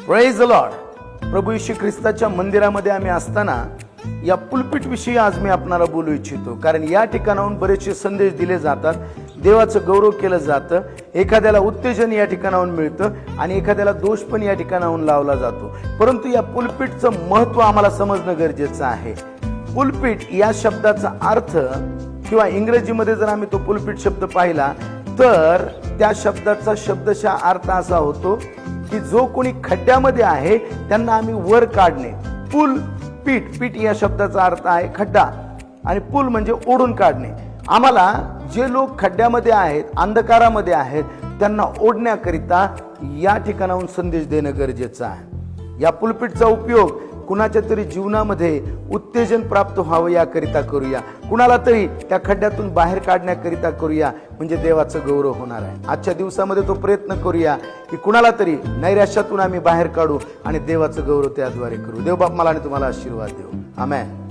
Praise the Lord. प्रभू येशू ख्रिस्ताच्या मंदिरामध्ये आम्ही असताना या पुलपिट विषयी आज मी आपणाला बोलू इच्छितो. कारण या ठिकाणाहून बरेचसे संदेश दिले जातात, देवाचं गौरव केलं जातं, एखाद्याला उत्तेजन या ठिकाणाहून मिळतं आणि एखाद्याला दोष पण या ठिकाणाहून लावला जातो. परंतु या पुलपिटचं महत्त्व आम्हाला समजणं गरजेचं आहे. पुलपिट या शब्दाचा अर्थ किंवा इंग्रजीमध्ये जर आम्ही तो पुलपिट शब्द पाहिला तर त्या शब्दाचा शब्दशः अर्थ असा होतो की जो कोणी खड्ड्यामध्ये आहे त्यांना आम्ही वर काढणे. पुल पीठ, पीठ या शब्दाचा अर्थ आहे खड्डा आणि पुल म्हणजे ओढून काढणे. आम्हाला जे लोक खड्ड्यामध्ये आहेत, अंधकारामध्ये आहेत, त्यांना ओढण्याकरिता या ठिकाणाहून संदेश देणं गरजेचं आहे. या पुलपिटचा उपयोग कुणाच्या तरी जीवनामध्ये उत्तेजन प्राप्त व्हावं याकरिता करूया, कुणाला तरी त्या खड्ड्यातून बाहेर काढण्याकरिता करूया, म्हणजे देवाचं गौरव होणार आहे. आजच्या दिवसामध्ये तो प्रयत्न करूया की कुणाला तरी नैराश्यातून आम्ही बाहेर काढू आणि देवाचं गौरव त्याद्वारे करू. देव बाप मला आणि तुम्हाला आशीर्वाद देऊ. आमेन.